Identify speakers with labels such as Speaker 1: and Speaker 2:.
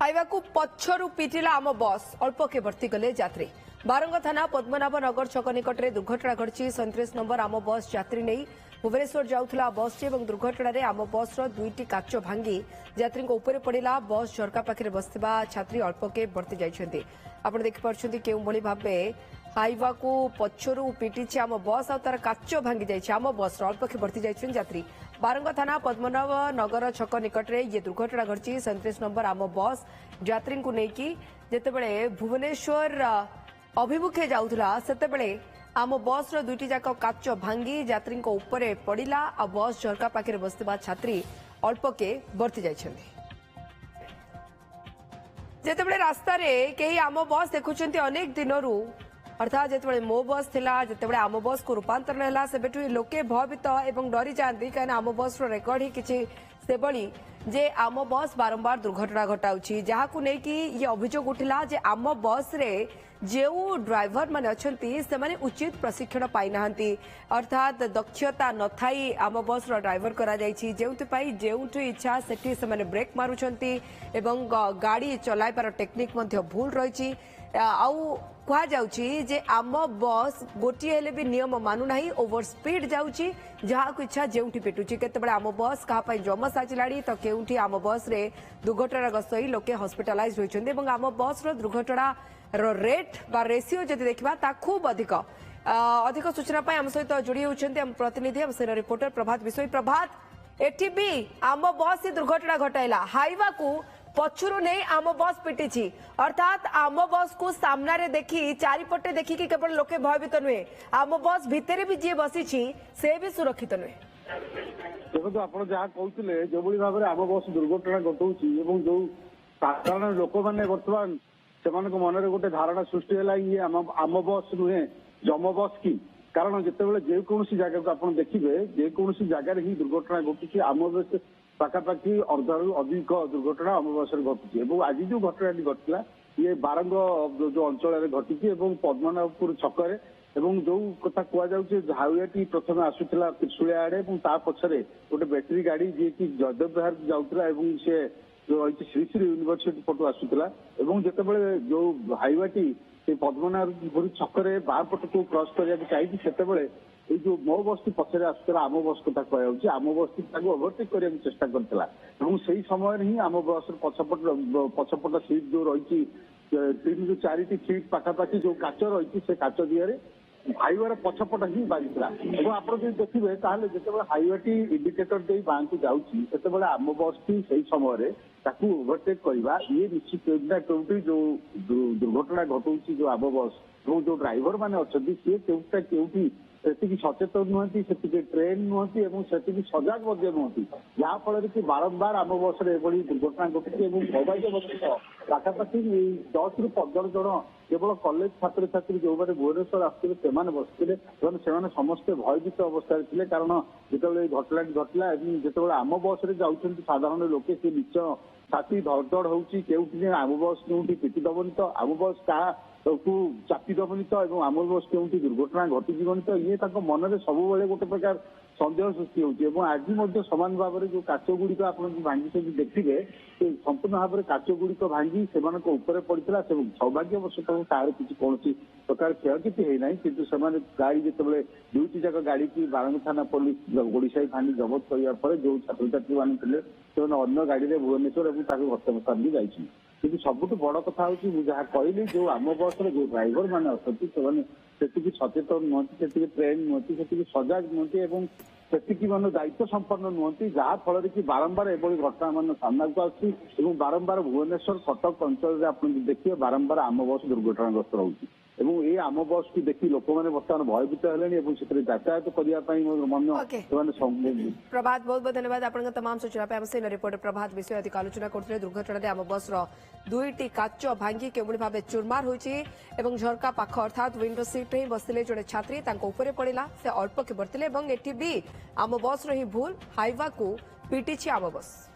Speaker 1: Hyva को पछरु पिटिला आम बस अल्प के भर्ती गले यात्री बारंग थाना पद्मनाभ नगर छक निकट में दुर्घटना घटी 37 नंबर आम बस यात्री नहीं भुवनेश्वर जाउथला बसटी और दुर्घटना रे आम बस दुईटी काच भांगी यात्री उपर पड़ा बस झरका पाखे बसता छात्री अल्प के भर्ती जाइछन्ती आपण देखिपारछन्ती केउ भली भाबे हाइवा को पछरु पिटिछि आम बस आ तार काच भांगी जाइछि आम बस अल्प के भर्ती जाइछन् यात्री बारंग थाना पद्मनाभ नगर छक निकट में ये दुर्घटना घटी 37 नंबर आम बस यात्री को लेकिन जितेबले भुवनेश्वर अभिमुखे जाउथला सेतेबेले आम बस दुईटी जाक काच भांगी यात्री उपरे पड़ा आ बस झरका पाखे बसता छात्री अल्प के भर्ती जाइछन्ती जेतेबेले रास्ता रे कई आम बस देखुछन्ती अनेक दिनरू अर्थात जिते मो बस थिला जिते आम बस को रूपांतरण है सेबेठु लोके भयभीत एवं डरी जाती कहीं आम बस रेकर्ड ही किसी से जे आम बस बारंबार दुर्घटना घटाऊँगी जहां नहीं ये अभियोग उठिला जे आम बस रे जो ड्राइवर माने अछंती से माने उचित प्रशिक्षण पाई नाहंती अर्थात दक्षता न थाई आम बस ड्राइवर करा जायछि जेउथि जेउठु इच्छा सेठी से माने ब्रेक मारुछंती एवं गाड़ी चलाइबार टेक्निक मध्य भूल रही आउ कह जाउछि जे आम बस गोटे हेले भी नियम मानु नाही ओवर स्पीड जाउछि जहाँ को इच्छा जेउठी पिटुछि केतेबेले आम बस कहा जम साजिलाड़ी तो केउठी आम बस रे दुर्घटनाग्रस्त होई लोके हॉस्पिटलाइज होइछन्ते एवं आम बस रो दुर्घटना रेट बा रेशियो जदि देखबा ता खूब अधिक सूचना पाई आम सहित जोड़ी होउछन्ते हम प्रतिनिधि हम सेना रिपोर्टर प्रभात विषय प्रभात एठी भी आम बस ही दुर्घटना घटाइला हाइवा को पछुरु नहीं आम बस पिटी अर्थात आम बस को सामना रे देखी चारिपटे देखी कि केवल लोके भयभीत नुहे आम बस भितर भी जी बसी से भी सुरक्षित नुहे
Speaker 2: देखो आप जहाँ कहते जो भाव में आम बस दुर्घटना घटाऊँगी जो साधारण लोक मैंने बर्तमान से मन गोटे धारणा सृष्टि है ये आम बस नुहे जम बस की कारण जितेबाला जेकोसी जगह को आप देखिए जेकोसी जगार ही दुर्घटना घटुची आम बस पाखापाखि अर्धरू अधिक दुर्घटना आम बस घटुची आज जो घटना घटला ये बारंग जो अंचल घटी पद्मनाभपुर छकरे एवं जो कथा कहुचे हाईवे प्रथम आसूला त्रिशूलिया आड़े पछरे गोटे बैटेरी गाड़ी जी की जयदेव बिहार जाऊला से जो रही श्री श्री यूनिभर्सिटी पटू आसूला जितेबाला जो हाईवे पद्मनाभपुर छकरे बार पट को क्रॉस करने चाहिए से जो मो बस पछरे आसूला आम बस कथा कहुचे आम बस ओभरटेक करने चेष्टा करता से समय ही आम बस पछपट सीट जो रही 3 ରୁ 4ଟି सीट पाखापाखि जो काच रही से काच दिहरे हाईवे पछपट ही बाजिला आप देखिए जिते हाईवे इंडिकेटर दे बाँ को जाते आम बस से समय ओभरटेक करवा ये निश्चित कौटी जो दुर्घटना घटाऊँगी जो आम बस और जो ड्राइवर मैंने अच्छा सी कौटी से सचेतन नुहति से ट्रेन नुहति से सजग नुहति जहाँफल कि बारंबार आम बस दुर्घटना घटी सौभाग्य पाखापाखि 10 ରୁ 15 जन केवल कॉलेज छात्र छात्री जो मैंने भुवनेश्वर आसते बसते समस्ते भयभीत अवस्था थे कारण जो घटना घटला जिते आम बस जाऊँच साधारण लोके सी निच छाती धड़धड़ होउटी आम बस क्योंकि पिटी दबनी तो आम बस क्या चापी दबनी तो आम बस क्योंकि दुर्घटना घटीजी तो ये मन में सब गोटे प्रकार सन्देह सृष्टि होती आज सामान भाव में जो काच गुड़िक आप भांगी देखिए संपूर्ण भाव में काच गुड़िक भांगी से पड़ता सौभाग्यवशतः तार किसी कौन प्रकार क्षयक्षति होना कि गाड़ी जिते दुईटी जाक गाड़ी की बारंग थाना पुलिस ओडिशा फाणी जबत करने जो छात्र छात्री मैंने थे अन्य गाड़ी में भुवनेश्वर और घटनास्थान भी जाइए कि सबुठ बड़ कथा हूँ जहाँ कहली जो आम बस जो ड्राइवर मैंने अच्छा से सचेतन नुहति से ट्रेन नुहति से सजग नुहति से मान दायित्व संपन्न नुहति जहाँफल कि बारंबार एभली घटना मान सामना को आसी बारंबार भुवनेश्वर कटक अंचल आप देखिए बारंबार आम बस दुर्घटनाग्रस्त रोचे ये आम बस को देखी लोक मैंने बर्तमान भयभीत है यातायात करने
Speaker 1: प्रभात बहुत बहुत धन्यवाद आपन तमाम सूचना पे हमसे रिपोर्टर प्रभात विषय अधिक आलोचना करते दुर्घटना आम बस दुईटी काच भांगी के भाव चुरमार होती झरका पाख अर्थात विंडो सीट ही बसते जड़े छात्री उपरे पड़ा से अल्प के बरतिले एटी भी आम बस ही भूल हाइवा को पिटी आम बस।